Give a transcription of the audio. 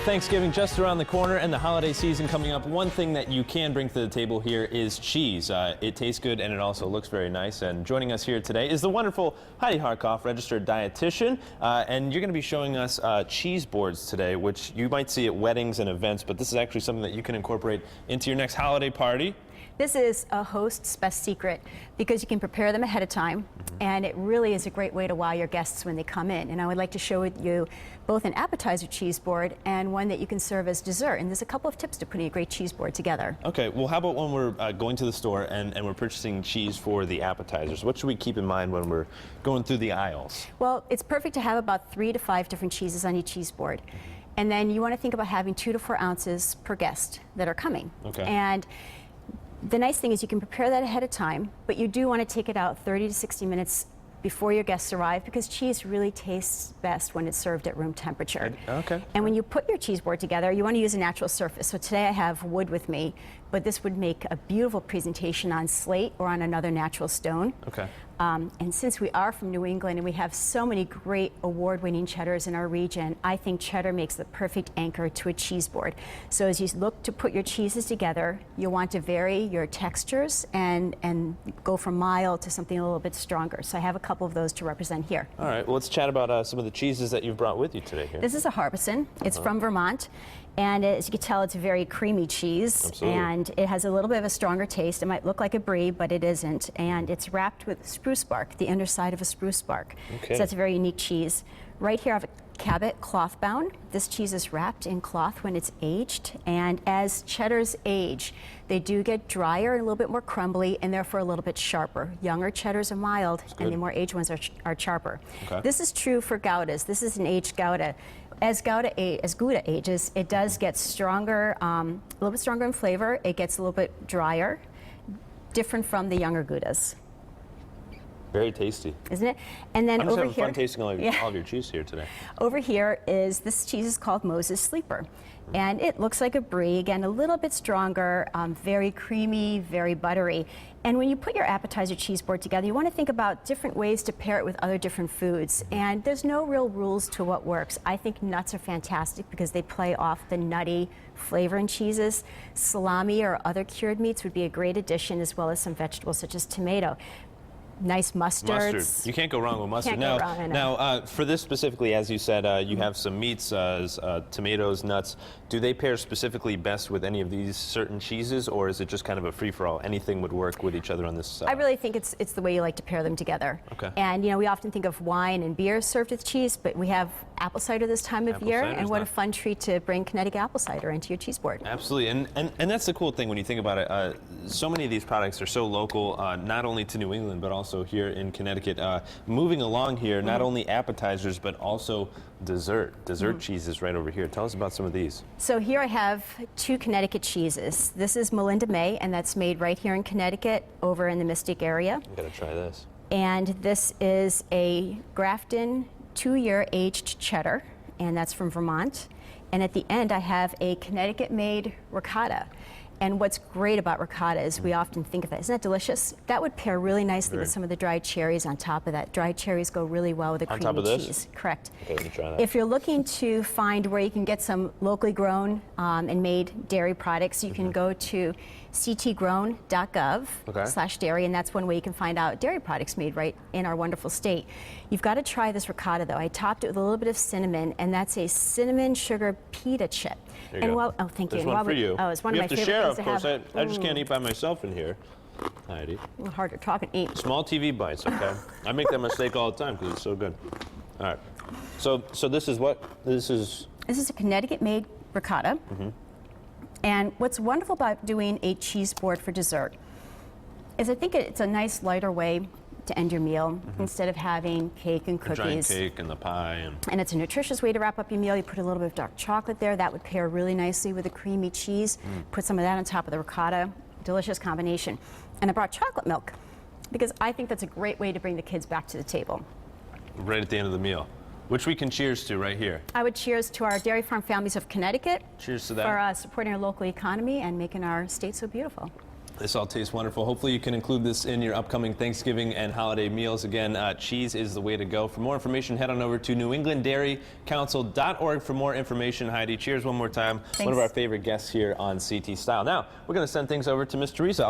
Thanksgiving just around the corner and the holiday season coming up, one thing that you can bring to the table here is cheese. It tastes good and it also looks very nice. And joining us here today is the wonderful Heidi Harkoff, registered dietitian. And you're going to be showing us cheese boards today, which you might see at weddings and events, but this is actually something that you can incorporate into your next holiday party. This is a host's best secret because you can prepare them ahead of time, and it really is a great way to wow your guests when they come in. And I would like to show you both an appetizer cheese board and one that you can serve as dessert. And there's a couple of tips to putting a great cheese board together. Okay, well, how about when we're going to the store and we're purchasing cheese for the appetizers? What should we keep in mind when we're going through the aisles? Well, it's perfect to have about 3 to 5 different cheeses on your cheese board. And then you want to think about having 2 to 4 ounces per guest that are coming. Okay. And the nice thing is you can prepare that ahead of time, but you do want to take it out 30 to 60 minutes before your guests arrive because cheese really tastes best when it's served at room temperature. Okay. And when you put your cheese board together, you want to use a natural surface. So today I have wood with me, but this would make a beautiful presentation on slate or on another natural stone. Okay. And since we are from New England and we have so many great award-winning cheddars in our region, I think cheddar makes the perfect anchor to a cheese board. So as you look to put your cheeses together, you'll want to vary your textures and go from mild to something a little bit stronger. So I have a couple of those to represent here. All right, well, let's chat about some of the cheeses that you've brought with you today here. This is a Harbison. It's from Vermont. And as you can tell, it's a very creamy cheese. Absolutely. And it has a little bit of a stronger taste. It might look like a brie, but it isn't. And it's wrapped with spruce bark, the underside of a spruce bark. Okay. So that's a very unique cheese. Right here I have a Cabot cloth bound. This cheese is wrapped in cloth when it's aged. And as cheddars age, they do get drier and a little bit more crumbly and therefore a little bit sharper. Younger cheddars are mild and the more aged ones are sharper. Okay. This is true for Goudas. This is an aged Gouda. As Gouda ages, it does get stronger, a little bit stronger in flavor. It gets a little bit drier, different from the younger Goudas. Very tasty. Isn't it? And then I'm just over having here, fun tasting all of your cheese here today. Over here is, this cheese is called Moses Sleeper. And it looks like a brie, again, a little bit stronger, very creamy, very buttery. And when you put your appetizer cheese board together, you want to think about different ways to pair it with other different foods. And there's no real rules to what works. I think nuts are fantastic because they play off the nutty flavor in cheeses. Salami or other cured meats would be a great addition, as well as some vegetables such as tomato. Nice mustards. Mustard. You can't go wrong with mustard. Can't go wrong, now, for this specifically, as you said, you have some meats, tomatoes, nuts. Do they pair specifically best with any of these certain cheeses, or is it just kind of a free-for-all? Anything would work with each other on this side? I really think it's the way you like to pair them together. Okay. And you know, we often think of wine and beer served with cheese, but we have apple cider this time of year, and what a fun treat to bring Connecticut apple cider into your cheese board. Absolutely, and that's the cool thing when you think about it. So many of these products are so local, not only to New England, but also here in Connecticut. Moving along here, not only appetizers, but also dessert cheeses right over here. Tell us about some of these. So here I have 2 Connecticut cheeses. This is Melinda May, and that's made right here in Connecticut over in the Mystic area. I'm gonna try this. And this is a Grafton 2-year aged cheddar, and that's from Vermont. And at the end I have a Connecticut-made ricotta. And what's great about ricotta is we often think of that. Isn't that delicious? That would pair really nicely with some of the dried cherries on top of that. Dried cherries go really well with a creamy cheese. On top of this? Correct. Okay, let me try that. If you're looking to find where you can get some locally grown and made dairy products, you can go to ctgrown.gov/dairy, and that's one way you can find out dairy products made right in our wonderful state. You've got to try this ricotta, though. I topped it with a little bit of cinnamon, and that's a cinnamon sugar pita chip. There you go. Oh, thank you. There's one for you. Oh, it's one of my favorite share, things of to course. have. I just can't eat by myself in here. Heidi. A little hard to talk and eat. Small TV bites, okay? I make that mistake all the time because it's so good. All right. So this is what? This is a Connecticut-made ricotta. And what's wonderful about doing a cheese board for dessert is I think it's a nice lighter way to end your meal instead of having cake and cookies. the giant cake and the pie. And it's a nutritious way to wrap up your meal. You put a little bit of dark chocolate there. That would pair really nicely with a creamy cheese. Put some of that on top of the ricotta. Delicious combination. And I brought chocolate milk because I think that's a great way to bring the kids back to the table. Right at the end of the meal, which we can cheers to right here. I would cheers to our dairy farm families of Connecticut. Cheers to that. For supporting our local economy and making our state so beautiful. This all tastes wonderful. Hopefully you can include this in your upcoming Thanksgiving and holiday meals. Again, cheese is the way to go. For more information, head on over to newenglanddairycouncil.org for more information. Heidi, cheers one more time. Thanks. One of our favorite guests here on CT Style. Now, we're going to send things over to Miss Teresa.